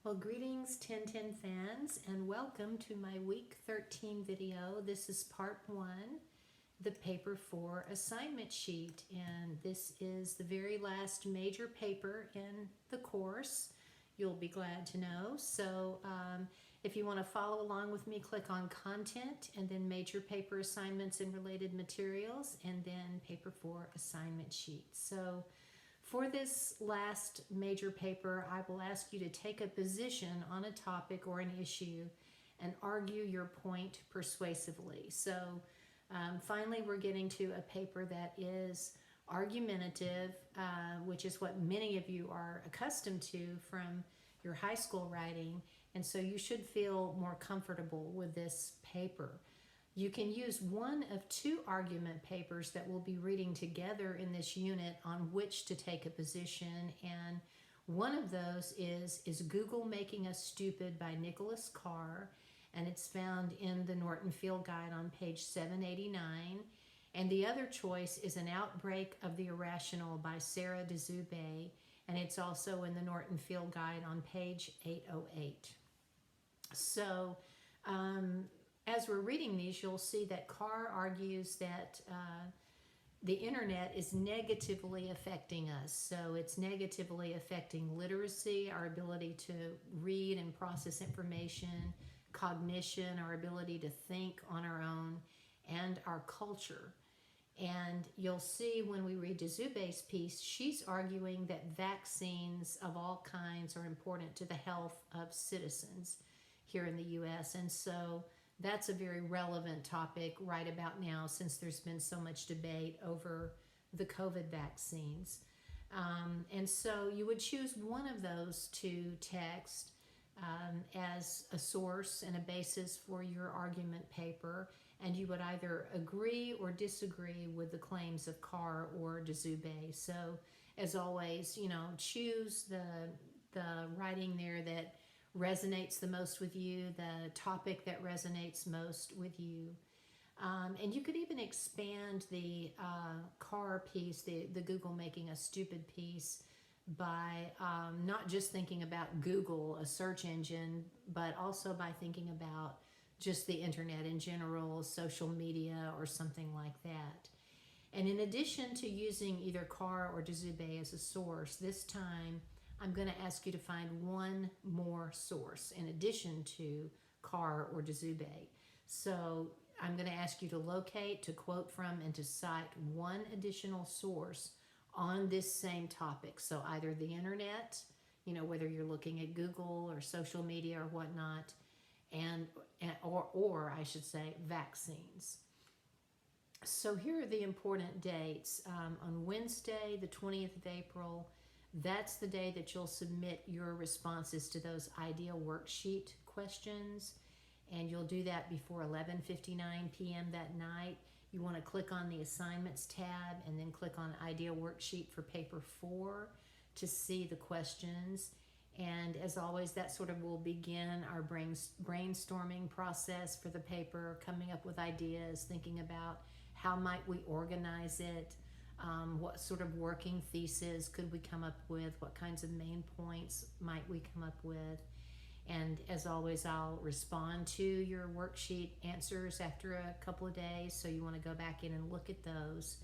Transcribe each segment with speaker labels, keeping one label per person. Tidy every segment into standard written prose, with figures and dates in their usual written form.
Speaker 1: Well, greetings 1010 fans, and welcome to my week 13 video. This is part 1, the paper 4 assignment sheet, and this is the very last major paper in the course. You'll be glad to know. So if you want to follow along with me, click on content and then major paper assignments and related materials, and then paper 4 assignment sheet. So for this last major paper, I will ask you to take a position on a topic or an issue and argue your point persuasively. So finally, we're getting to a paper that is argumentative, which is what many of you are accustomed to from your high school writing, and so you should feel more comfortable with this paper. You can use one of 2 argument papers that we'll be reading together in this unit on which to take a position, and one of those is Google Making Us Stupid by Nicholas Carr, and it's found in the Norton Field Guide on page 789, and the other choice is An Outbreak of the Irrational by Sarah DeZube, and it's also in the Norton Field Guide on page 808. So as we're reading these, you'll see that Carr argues that the internet is negatively affecting us. So it's negatively affecting literacy, our ability to read and process information, cognition, our ability to think on our own, and our culture. And you'll see when we read DeZube's piece, she's arguing that vaccines of all kinds are important to the health of citizens here in the U.S. And so that's a very relevant topic right about now, since there's been so much debate over the COVID vaccines. And so you would choose one of those 2 texts as a source and a basis for your argument paper, and you would either agree or disagree with the claims of Carr or DeZube. So as always, choose the writing there that resonates the most with you, the topic that resonates most with you. And you could even expand the Carr piece, the Google Making Us Stupid piece, by not just thinking about Google, a search engine, but also by thinking about just the internet in general, social media, or something like that. And in addition to using either Carr or DeZube as a source, this time I'm going to ask you to find one more source in addition to Carr or DeZube. So I'm going to ask you to locate, to quote from, and to cite one additional source on this same topic. So either the internet, whether you're looking at Google or social media or whatnot, or I should say vaccines. So here are the important dates. On Wednesday, the 20th of April, that's the day that you'll submit your responses to those idea worksheet questions, and you'll do that before 11:59 p.m. that night. You want to click on the assignments tab and then click on idea worksheet for paper 4 to see the questions. And as always, that sort of will begin our brainstorming process for the paper, coming up with ideas, thinking about how might we organize it, what sort of working thesis could we come up with, what kinds of main points might we come up with. And as always, I'll respond to your worksheet answers after a couple of days, so you want to go back in and look at those.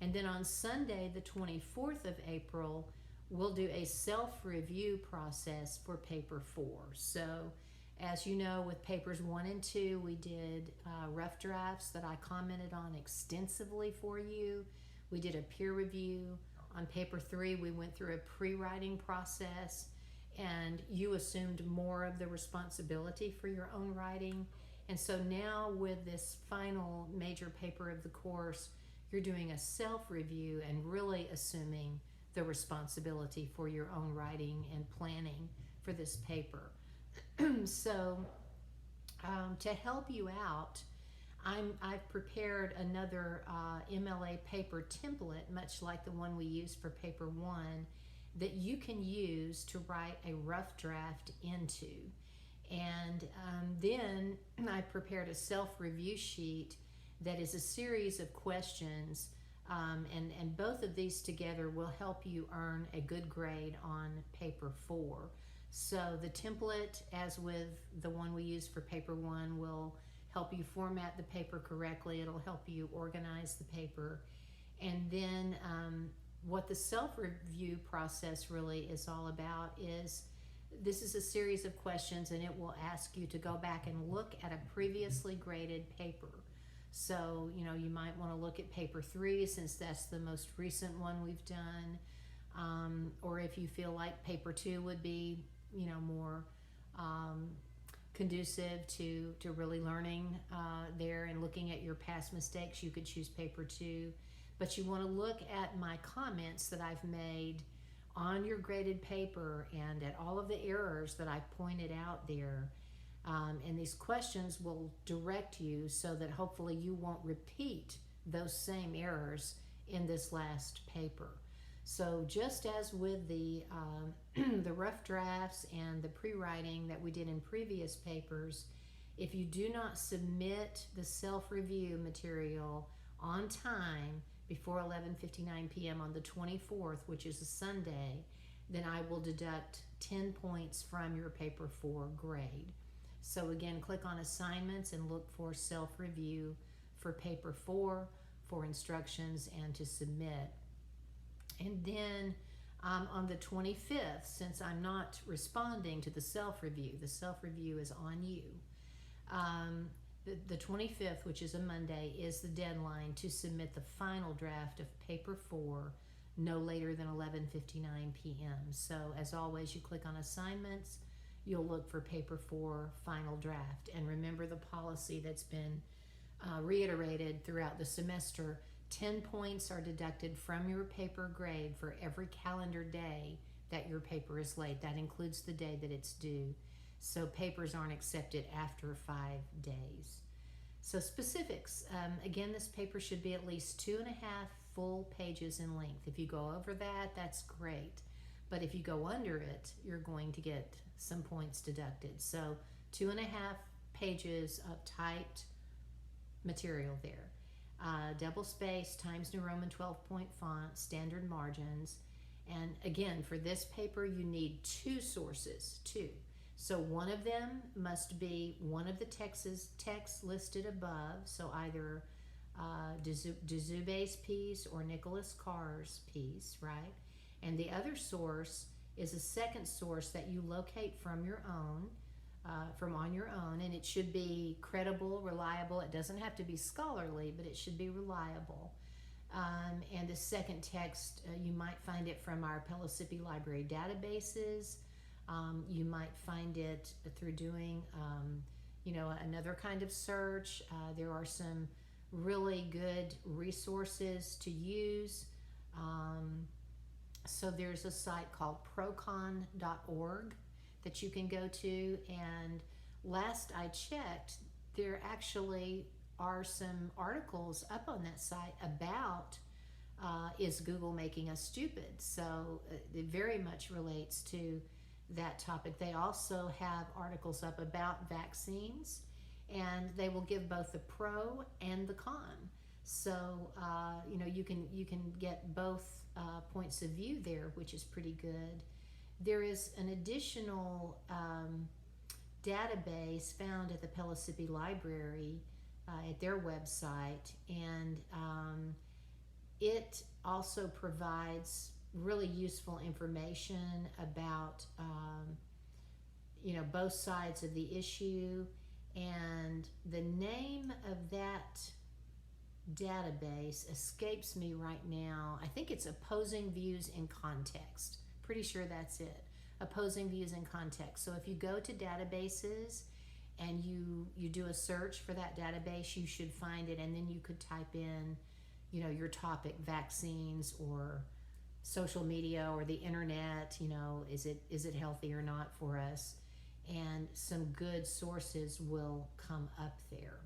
Speaker 1: And then on Sunday, the 24th of April, we'll do a self-review process for paper 4. So as you know, with papers 1 and 2, we did rough drafts that I commented on extensively for you. We did a peer review. On paper 3, we went through a pre-writing process, and you assumed more of the responsibility for your own writing. And so now with this final major paper of the course, you're doing a self-review and really assuming the responsibility for your own writing and planning for this paper. So to help you out, I've prepared another MLA paper template, much like the one we used for paper 1, that you can use to write a rough draft into. And then I prepared a self-review sheet that is a series of questions, and both of these together will help you earn a good grade on paper 4. So the template, as with the one we use for paper 1, will help you format the paper correctly. It'll help you organize the paper. And then what the self-review process really is all about is, this is a series of questions, and it will ask you to go back and look at a previously graded paper. So, you might want to look at paper 3 since that's the most recent one we've done. Or if you feel like paper 2 would be, more conducive to really learning there and looking at your past mistakes, you could choose paper 2. But you want to look at my comments that I've made on your graded paper and at all of the errors that I pointed out there. And these questions will direct you so that hopefully you won't repeat those same errors in this last paper. So just as with the the rough drafts and the pre-writing that we did in previous papers, if you do not submit the self-review material on time before 11:59 p.m. on the 24th, which is a Sunday, then I will deduct 10 points from your paper 4 grade. So again, click on assignments and look for self-review for paper 4 for instructions and to submit. And then on the 25th, since I'm not responding to the self-review is on you. The 25th, which is a Monday, is the deadline to submit the final draft of paper 4 no later than 11:59 p.m. So as always, you click on assignments, you'll look for paper 4 final draft. And remember the policy that's been reiterated throughout the semester. 10 points are deducted from your paper grade for every calendar day that your paper is late. That includes the day that it's due. So papers aren't accepted after 5 days. So specifics. Again, this paper should be at least 2.5 full pages in length. If you go over that, that's great. But if you go under it, you're going to get some points deducted. So 2.5 pages of typed material there. Double space, Times New Roman 12-point font, standard margins. And again, for this paper, you need 2 sources, 2. So one of them must be one of the texts listed above, so either Dezube's piece or Nicholas Carr's piece, right? And the other source is a second source that you locate from your own, on your own, and it should be credible, reliable. It doesn't have to be scholarly, but it should be reliable. And the second text, you might find it from our Pellissippi Library databases. You might find it through doing, another kind of search. There are some really good resources to use. So there's a site called procon.org that you can go to, and last I checked, there actually are some articles up on that site about is Google making us stupid? So it very much relates to that topic. They also have articles up about vaccines, and they will give both the pro and the con. So you can get both points of view there, which is pretty good. There is an additional database found at the Pellissippi Library at their website, and it also provides really useful information about both sides of the issue. And the name of that database escapes me right now. I think it's Opposing Views in Context. Pretty sure that's it. Opposing Views in Context. So if you go to databases and you do a search for that database, you should find it, and then you could type in your topic, vaccines or social media or the internet, is it healthy or not for us, and some good sources will come up there.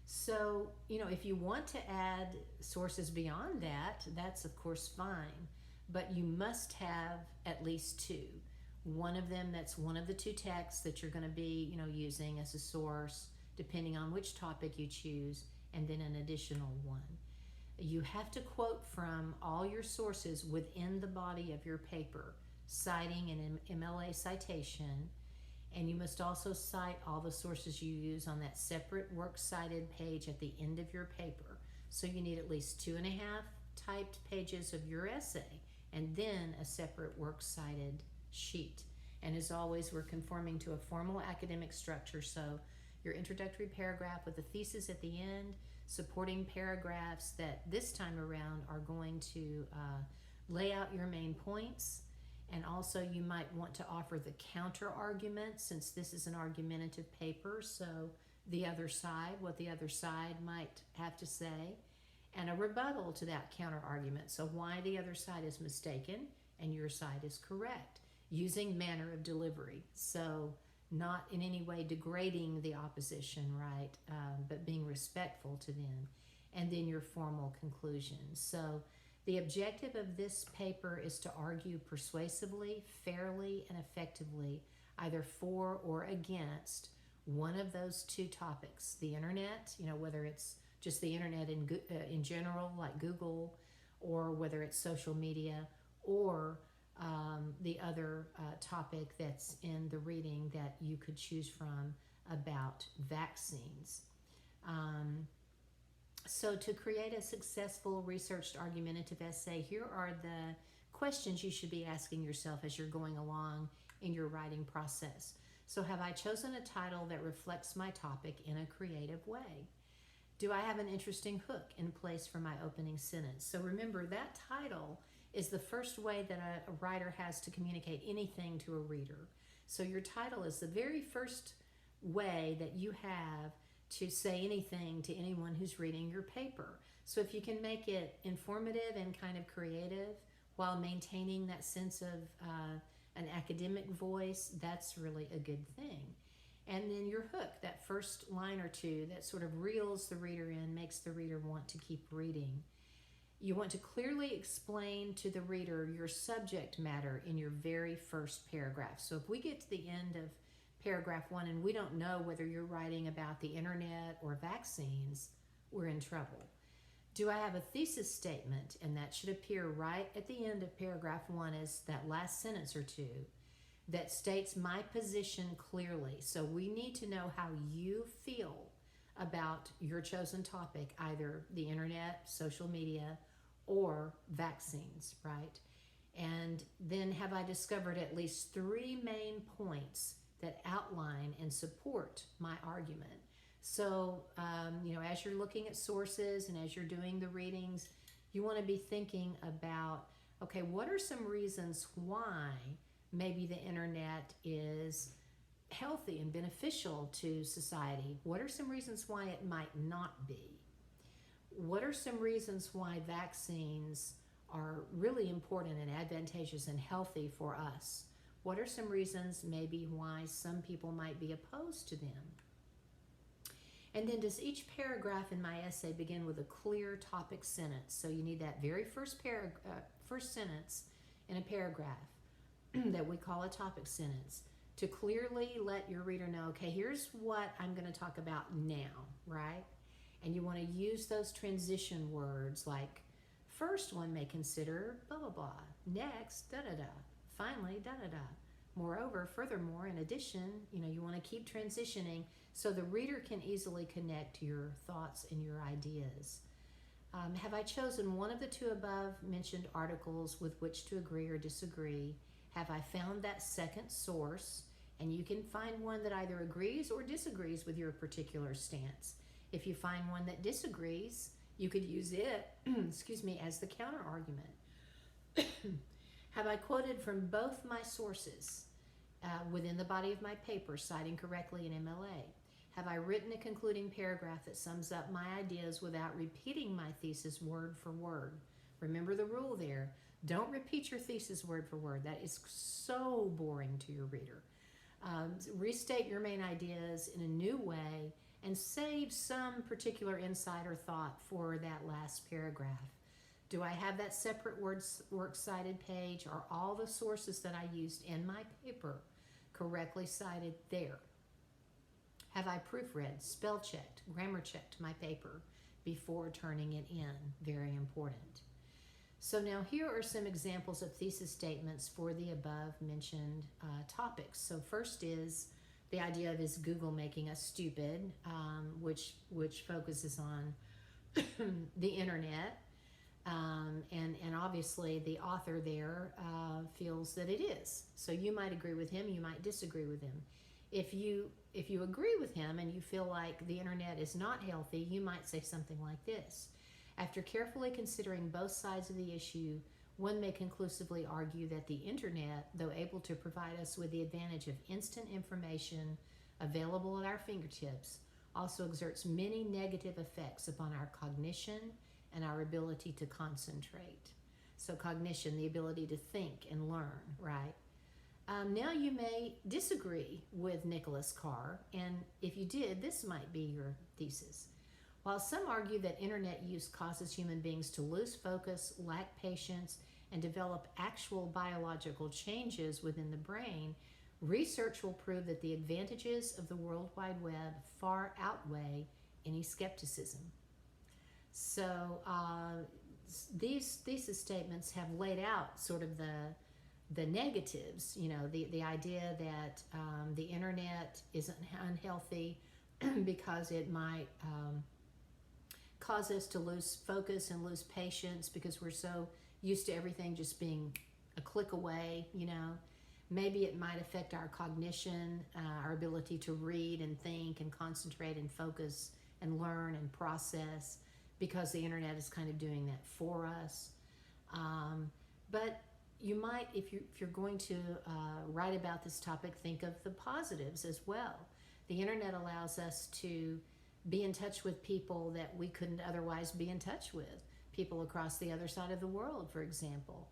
Speaker 1: So if you want to add sources beyond that, that's of course fine, but you must have at least 2. One of them that's one of the 2 texts that you're going to be using as a source depending on which topic you choose, and then an additional one. You have to quote from all your sources within the body of your paper. citing an MLA citation, and you must also cite all the sources you use on that separate works cited page at the end of your paper. So you need at least 2.5 typed pages of your essay, and then a separate works cited sheet. And as always, we're conforming to a formal academic structure, so your introductory paragraph with the thesis at the end, supporting paragraphs that this time around are going to lay out your main points. And also you might want to offer the counter argument, since this is an argumentative paper, so the other side, what the other side might have to say, and a rebuttal to that counter argument, so why the other side is mistaken and your side is correct, using manner of delivery, so not in any way degrading the opposition, right, but being respectful to them, and then your formal conclusion. So the objective of this paper is to argue persuasively, fairly, and effectively, either for or against one of those two topics. The internet, whether it's just the internet in general, like Google, or whether it's social media, or the other topic that's in the reading that you could choose from about vaccines. So to create a successful researched argumentative essay, here are the questions you should be asking yourself as you're going along in your writing process. So have I chosen a title that reflects my topic in a creative way? Do I have an interesting hook in place for my opening sentence? So remember, that title is the first way that a writer has to communicate anything to a reader. So your title is the very first way that you have to say anything to anyone who's reading your paper. So if you can make it informative and kind of creative while maintaining that sense of an academic voice, that's really a good thing. And then your hook, that first line or two that sort of reels the reader in, makes the reader want to keep reading. You want to clearly explain to the reader your subject matter in your very first paragraph. So if we get to the end of paragraph 1 and we don't know whether you're writing about the internet or vaccines, we're in trouble. Do I have a thesis statement? And that should appear right at the end of paragraph 1 as that last sentence or two that states my position clearly. So we need to know how you feel about your chosen topic, either the internet, social media, or vaccines, right? And then have I discovered at least 3 main points that outline and support my argument? So, as you're looking at sources and as you're doing the readings, you want to be thinking about, okay, what are some reasons why maybe the internet is healthy and beneficial to society? What are some reasons why it might not be? What are some reasons why vaccines are really important and advantageous and healthy for us? What are some reasons maybe why some people might be opposed to them? And then does each paragraph in my essay begin with a clear topic sentence? So you need that very first sentence in a paragraph that we call a topic sentence to clearly let your reader know, okay, here's what I'm going to talk about now, right? And you want to use those transition words like, first one may consider blah, blah, blah. Next, da-da-da. Finally, da-da-da. Moreover, furthermore, in addition, you want to keep transitioning so the reader can easily connect your thoughts and your ideas. Have I chosen one of the 2 above mentioned articles with which to agree or disagree? Have I found that second source? And you can find one that either agrees or disagrees with your particular stance. If you find one that disagrees, you could use it, as the counter argument. Have I quoted from both my sources within the body of my paper, citing correctly in MLA? Have I written a concluding paragraph that sums up my ideas without repeating my thesis word for word? Remember the rule there. Don't repeat your thesis word for word. That is so boring to your reader. Restate your main ideas in a new way and save some particular insight or thought for that last paragraph. Do I have that separate works cited page? Are all the sources that I used in my paper correctly cited there? Have I proofread, spell checked, grammar checked my paper before turning it in? Very important. So now here are some examples of thesis statements for the above mentioned topics. So first is the idea of is Google making us stupid, which focuses on the internet. And obviously the author there feels that it is. So you might agree with him, you might disagree with him. If you agree with him and you feel like the internet is not healthy, you might say something like this. After carefully considering both sides of the issue, one may conclusively argue that the internet, though able to provide us with the advantage of instant information available at our fingertips, also exerts many negative effects upon our cognition and our ability to concentrate. So cognition, the ability to think and learn, right? Now you may disagree with Nicholas Carr, and if you did, this might be your thesis. While some argue that internet use causes human beings to lose focus, lack patience, and develop actual biological changes within the brain, research will prove that the advantages of the World Wide Web far outweigh any skepticism. So these thesis statements have laid out sort of the negatives, the idea that the internet isn't unhealthy because it might cause us to lose focus and lose patience because we're so used to everything just being a click away, Maybe it might affect our cognition, our ability to read and think and concentrate and focus and learn and process, because the internet is kind of doing that for us. But you might, if you're going to write about this topic, think of the positives as well. The internet allows us to be in touch with people that we couldn't otherwise be in touch with, people across the other side of the world, for example.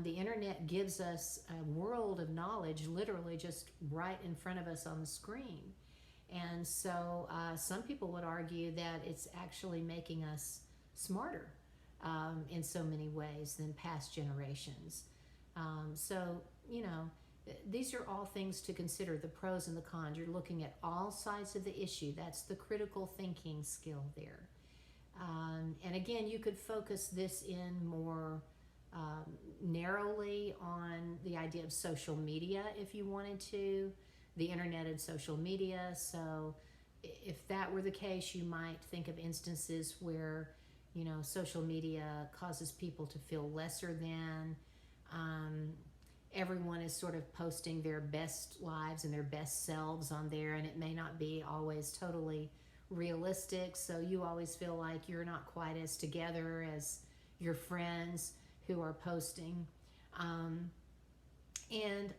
Speaker 1: The internet gives us a world of knowledge literally just right in front of us on the screen. And so some people would argue that it's actually making us smarter in so many ways than past generations. So, these are all things to consider, the pros and the cons. You're looking at all sides of the issue. That's the critical thinking skill there. And again, you could focus this in more narrowly on the idea of social media if you wanted to, the internet and social media. So if that were the case, you might think of instances where, social media causes people to feel lesser than. Everyone is sort of posting their best lives and their best selves on there, and it may not be always totally realistic. So you always feel like you're not quite as together as your friends who are posting. And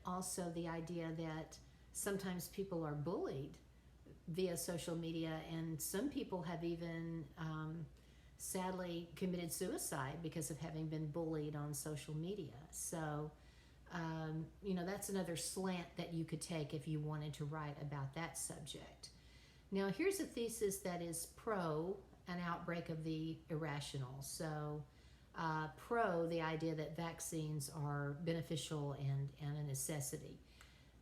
Speaker 1: also the idea that sometimes people are bullied via social media, and some people have even sadly committed suicide because of having been bullied on social media. So that's another slant that you could take if you wanted to write about that subject. Now here's a thesis that is pro an outbreak of the irrational. So pro the idea that vaccines are beneficial and a necessity.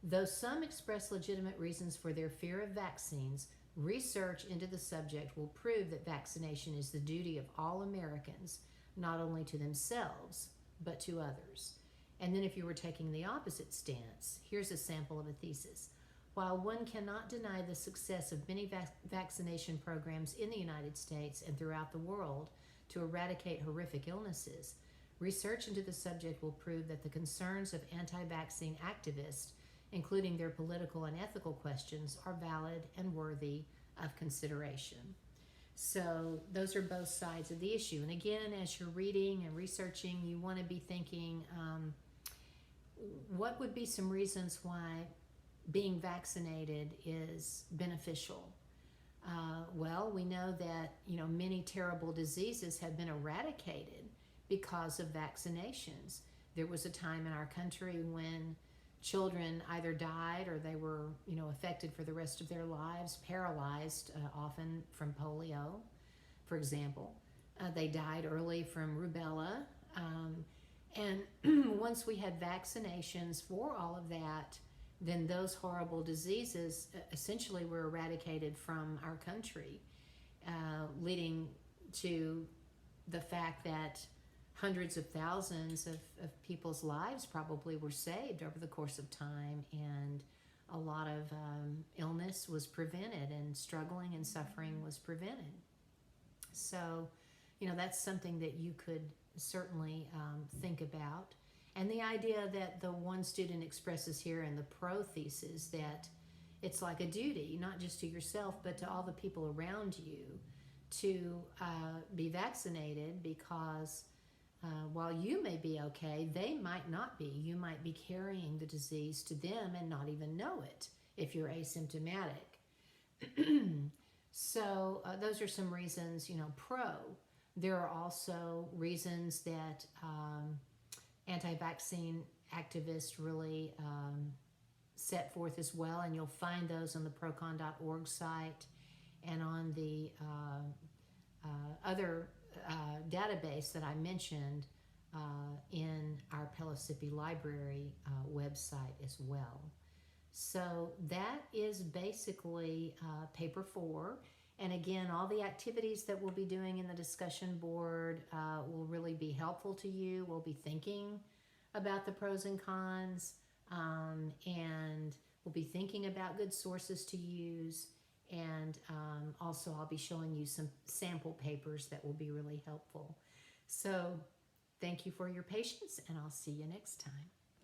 Speaker 1: Though some express legitimate reasons for their fear of vaccines, research into the subject will prove that vaccination is the duty of all Americans, not only to themselves, but to others. And then if you were taking the opposite stance, here's a sample of a thesis. While one cannot deny the success of many vaccination programs in the United States and throughout the world to eradicate horrific illnesses, research into the subject will prove that the concerns of anti-vaccine activists, including their political and ethical questions, are valid and worthy of consideration. So those are both sides of the issue. And again, as you're reading and researching, you want to be thinking, what would be some reasons why being vaccinated is beneficial? Well, we know that many terrible diseases have been eradicated because of vaccinations. There was a time in our country when children either died or they were affected for the rest of their lives, paralyzed often from polio, for example. They died early from rubella. And once we had vaccinations for all of that, then those horrible diseases essentially were eradicated from our country, leading to the fact that hundreds of thousands of people's lives probably were saved over the course of time, and a lot of illness was prevented, and struggling and suffering was prevented. So, that's something that you could certainly think about. And the idea that the one student expresses here in the pro thesis, that it's like a duty, not just to yourself, but to all the people around you, to be vaccinated, because while you may be okay, they might not be. You might be carrying the disease to them and not even know it if you're asymptomatic. So those are some reasons, pro. There are also reasons that anti-vaccine activists really set forth as well, and you'll find those on the procon.org site and on the other database that I mentioned in our Pellissippi Library website as well. So that is basically paper 4. And again, all the activities that we'll be doing in the discussion board will really be helpful to you. We'll be thinking about the pros and cons, and we'll be thinking about good sources to use. And also I'll be showing you some sample papers that will be really helpful. So thank you for your patience, and I'll see you next time.